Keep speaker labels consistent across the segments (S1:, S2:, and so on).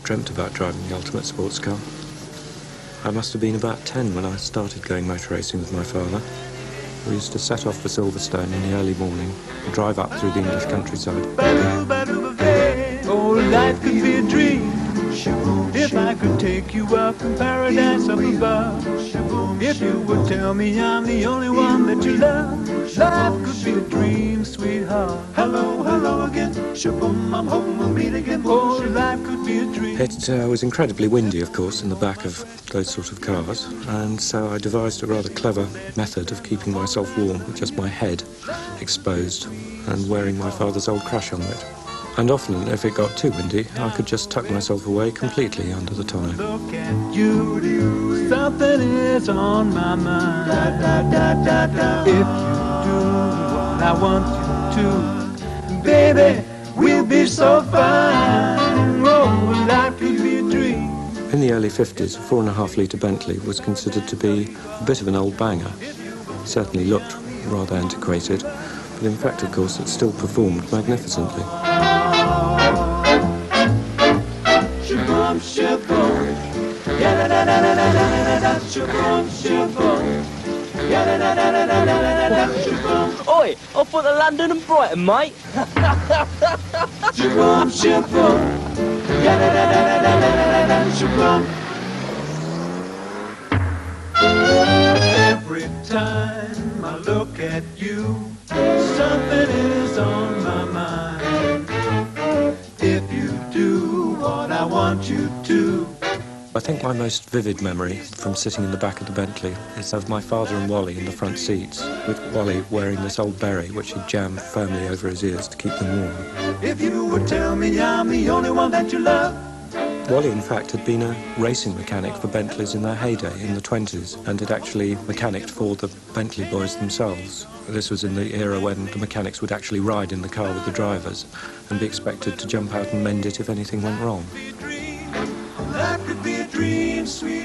S1: dreamt about driving the ultimate sports car. I must have been about 10 when I started going motor racing with my father. We used to set off for Silverstone in the early morning and drive up through the English countryside.
S2: Oh, life could be a dream if I could take you up in paradise up above. If you would tell me I'm the only one that you love, life could be a dream, sweetheart. Hello, hello again. Shaboom, I'm home, we'll meet again. Oh, life could be a dream.
S1: It was incredibly windy, of course, in the back of those sort of cars, and so I devised a rather clever method of keeping myself warm with just my head exposed and wearing my father's old crash helmet. And often, if it got too windy, I could just tuck myself away completely under the tyre.
S2: Look at you, something is on my mind. If you do what I want you to, baby, we'll be so fine. Oh, life could be a dream.
S1: In the early 50s, a 4.5-litre Bentley was considered to be a bit of an old banger. It certainly looked rather antiquated, but in fact, of course, it still performed magnificently.
S2: Shaboom, shaboom, ya-da-da-da-da-da-da-da-da, shaboom, shaboom, ya-da-da-da-da-da-da-da, shaboom.
S3: Oi, off at the London and Brighton, mate.
S2: Shaboom, shaboom, ya-da-da-da-da-da-da-da, shaboom. Every time I look at you, something is on my mind. If you do what I want you to.
S1: I think my most vivid memory from sitting in the back of the Bentley is of my father and Wally in the front seats, with Wally wearing this old beret which he'd jammed firmly over his ears to keep them warm.
S2: If you would tell me I'm the only one that you love.
S1: Wally, in fact, had been a racing mechanic for Bentleys in their heyday in the 20s and had actually mechanicked for the Bentley boys themselves. This was in the era when the mechanics would actually ride in the car with the drivers and be expected to jump out and mend it if anything went wrong.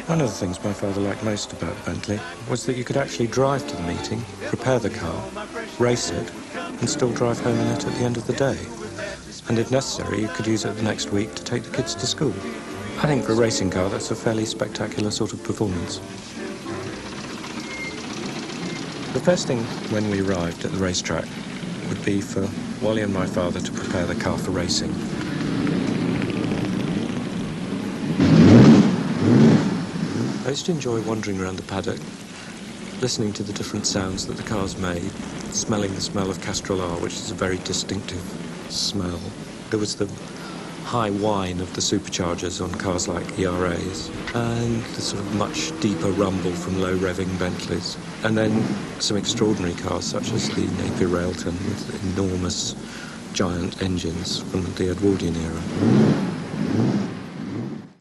S1: One of the things my father liked most about the Bentley was that you could actually drive to the meeting, prepare the car, race it, and still drive home in it at the end of the day. And if necessary, you could use it the next week to take the kids to school. I think for a racing car, that's a fairly spectacular sort of performance. The first thing when we arrived at the racetrack would be for Wally and my father to prepare the car for racing. I used to enjoy wandering around the paddock, listening to the different sounds that the cars made, smelling the smell of Castrol R, which is a very distinctive smell. There was the high whine of the superchargers on cars like ERAs, and the sort of much deeper rumble from low-revving Bentleys. And then some extraordinary cars, such as the Napier Railton, with enormous, giant engines from the Edwardian era.